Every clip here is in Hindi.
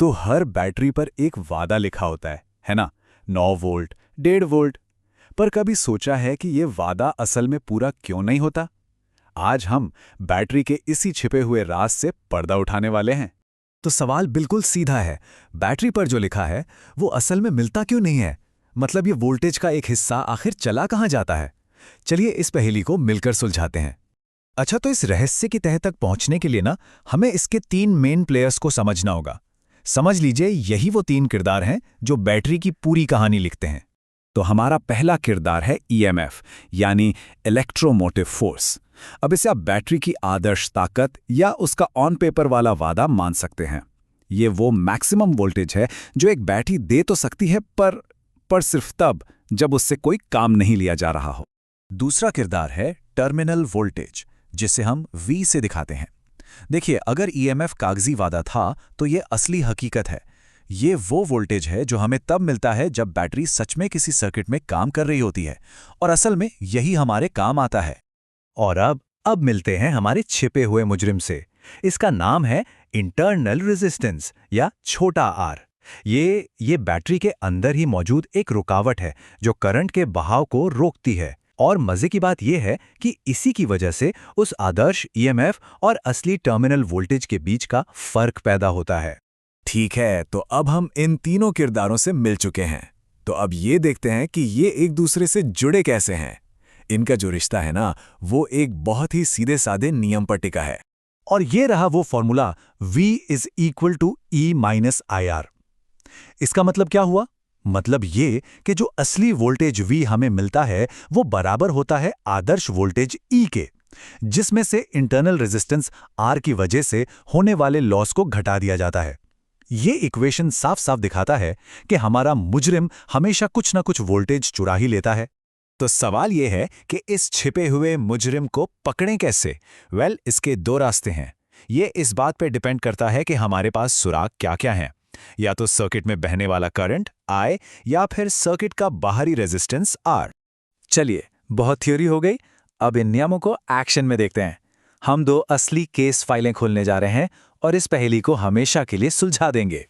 तो हर बैटरी पर एक वादा लिखा होता है ना? 9 वोल्ट, 1.5 वोल्ट। पर कभी सोचा है कि ये वादा असल में पूरा क्यों नहीं होता? आज हम बैटरी के इसी छिपे हुए राज से पर्दा उठाने वाले हैं। तो सवाल बिल्कुल सीधा है। बैटरी पर जो लिखा है वो असल में मिलता क्यों नहीं है? मतलब ये वोल्टेज का एक हिस्सा आखिर चला कहाँ जाता है? चलिए इस पहेली को मिलकर सुलझाते हैं। अच्छा, तो इस रहस्य की तह तक पहुंचने के लिए ना हमें इसके 3 मेन प्लेयर्स को समझना होगा। समझ लीजिए यही वो 3 किरदार हैं जो बैटरी की पूरी कहानी लिखते हैं। तो हमारा पहला किरदार है ईएमएफ, यानी इलेक्ट्रोमोटिव फोर्स। अब इसे आप बैटरी की आदर्श ताकत या उसका ऑन पेपर वाला वादा मान सकते हैं। ये वो मैक्सिमम वोल्टेज है जो एक बैटरी दे तो सकती है, पर सिर्फ तब जब उससे कोई काम नहीं लिया जा रहा हो। दूसरा किरदार है टर्मिनल वोल्टेज, जिसे हम V से दिखाते हैं। देखिए, अगर ईएमएफ कागजी वादा था तो ये असली हकीकत है। ये वो वोल्टेज है जो हमें तब मिलता है जब बैटरी सच में किसी सर्किट में काम कर रही होती है, और असल में यही हमारे काम आता है। और अब मिलते हैं हमारे छिपे हुए मुजरिम से। इसका नाम है इंटरनल रेजिस्टेंस या छोटा आर। ये बैटरी के अंदर ही मौजूद एक रुकावट है जो करंट के बहाव को रोकती है। और मजे की बात यह है कि इसी की वजह से उस आदर्श ईएमएफ और असली टर्मिनल वोल्टेज के बीच का फर्क पैदा होता है। ठीक है, तो अब हम इन तीनों किरदारों से मिल चुके हैं। तो अब ये देखते हैं कि ये एक दूसरे से जुड़े कैसे हैं। इनका जो रिश्ता है ना, वो एक बहुत ही सीधे साधे नियम पर टिका है। और ये रहा वो formula V is equal to E minus IR। इसका मतलब क्या हुआ? मतलब ये कि जो असली वोल्टेज V हमें मिलता है वो बराबर होता है आदर्श वोल्टेज E के, जिसमें से इंटरनल रेजिस्टेंस R की वजह से होने वाले लॉस को घटा दिया जाता है। ये इक्वेशन साफ साफ दिखाता है कि हमारा मुजरिम हमेशा कुछ ना कुछ वोल्टेज चुरा ही लेता है। तो सवाल यह है कि इस छिपे हुए मुजरिम को पकड़ें कैसे? इसके 2 रास्ते हैं। ये इस बात पर डिपेंड करता है कि हमारे पास सुराग क्या-क्या हैं। या तो सर्किट में बहने वाला करंट I, या फिर सर्किट का बाहरी रेजिस्टेंस R। चलिए, बहुत थ्योरी हो गई। अब इन नियमों को एक्शन में देखते हैं। हम 2 असली केस फाइलें खोलने जा रहे हैं और इस पहेली को हमेशा के लिए सुलझा देंगे।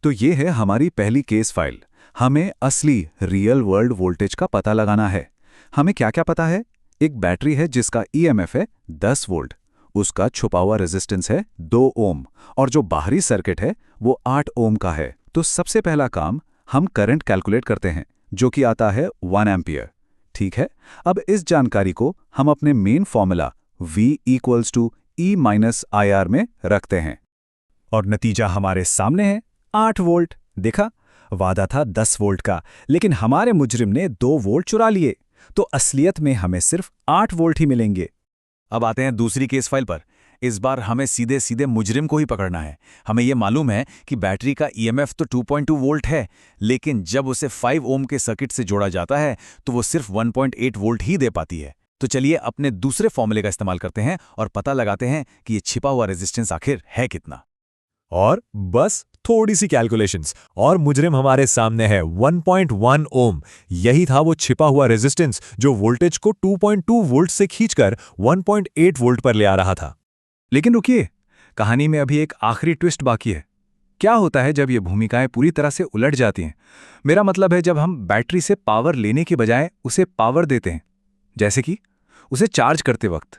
तो ये है हमारी पहली केस फाइल। हमें असली रियल वर्ल्ड वोल्टेज का पता लगाना है। हमें क्या-क्या पता है? एक बैटरी है जिसका ईएमएफ है 10 वोल्ट, उसका छुपा हुआ रेजिस्टेंस है 2 ओम, और जो बाहरी सर्किट है वो 8 ओम का है। तो सबसे पहला काम, हम करंट कैलकुलेट करते हैं जो कि आता है 1 एम्पियर। ठीक है, अब इस जानकारी को हम अपने main formula V equals to E minus IR में रखते हैं, और नतीजा हमारे सामने है 8 वोल्ट। देखा, वादा था 10 वोल्ट का, लेकिन हमारे मुजरिम ने 2 वोल्ट चुरा लिए, तो असलियत में हमें सिर्फ 8 वोल्ट ही मिलेंगे। अब आते हैं दूसरी केस फाइल पर। इस बार हमें सीधे सीधे मुजरिम को ही पकड़ना है। हमें यह मालूम है कि बैटरी का ईएमएफ तो 2.2 वोल्ट है, लेकिन जब उसे 5 ओम के सर्किट से जोड़ा जाता है तो वो सिर्फ 1.8 वोल्ट ही दे पाती है। तो चलिए अपने दूसरे फॉर्मूले का इस्तेमाल करते हैं और पता लगाते हैं कि ये छिपा हुआ रेजिस्टेंस आखिर है कितना। और बस थोड़ी सी कैलकुलेशंस और मुजरिम हमारे सामने है 1.1 ओम। यही था वो छिपा हुआ रेजिस्टेंस जो वोल्टेज को 2.2 वोल्ट से खींचकर 1.8 वोल्ट पर ले आ रहा था। लेकिन रुकिए, कहानी में अभी एक आखिरी ट्विस्ट बाकी है। क्या होता है जब ये भूमिकाएं पूरी तरह से उलट जाती हैं? मेरा मतलब है जब हम बैटरी से पावर लेने के बजाय उसे पावर देते हैं, जैसे कि उसे चार्ज करते वक्त।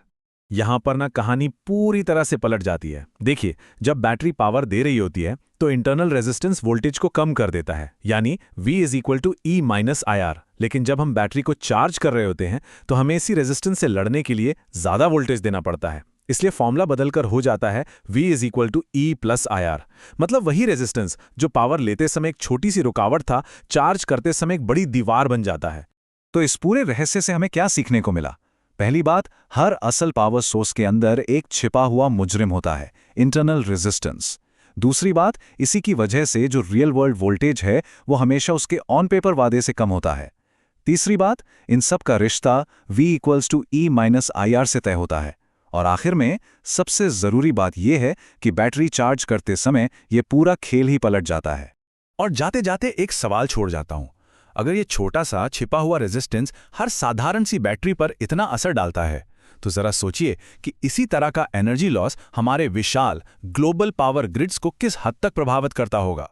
यहां पर ना कहानी पूरी तरह से पलट जाती है। देखिए, जब बैटरी पावर दे रही होती है तो इंटरनल रेजिस्टेंस वोल्टेज को कम कर देता है, यानी V is equal to E minus IR। लेकिन जब हम बैटरी को चार्ज कर रहे होते हैं तो हमें इसी रेजिस्टेंस से लड़ने के लिए ज्यादा वोल्टेज देना पड़ता है। इसलिए फॉर्मूला बदलकर हो जाता है V is equal to E plus IR। मतलब वही रेजिस्टेंस जो पावर लेते समय एक छोटी सी रुकावट था, चार्ज करते समय एक बड़ी दीवार बन जाता है। तो इस पूरे रहस्य से हमें क्या सीखने को मिला? पहली बात, हर असल पावर सोर्स के अंदर एक छिपा हुआ मुजरिम होता है, इंटरनल रेजिस्टेंस। दूसरी बात, इसी की वजह से जो रियल वर्ल्ड वोल्टेज है वो हमेशा उसके ऑन पेपर वादे से कम होता है। तीसरी बात, इन सब का रिश्ता V equals to E minus IR से तय होता है। और आखिर में सबसे जरूरी बात यह है कि बैटरी चार्ज करते समय ये पूरा खेल ही पलट जाता है। और जाते जाते एक सवाल छोड़ जाता हूं। अगर ये छोटा सा छिपा हुआ रेजिस्टेंस हर साधारण सी बैटरी पर इतना असर डालता है, तो जरा सोचिए कि इसी तरह का एनर्जी लॉस हमारे विशाल ग्लोबल पावर ग्रिड्स को किस हद तक प्रभावित करता होगा।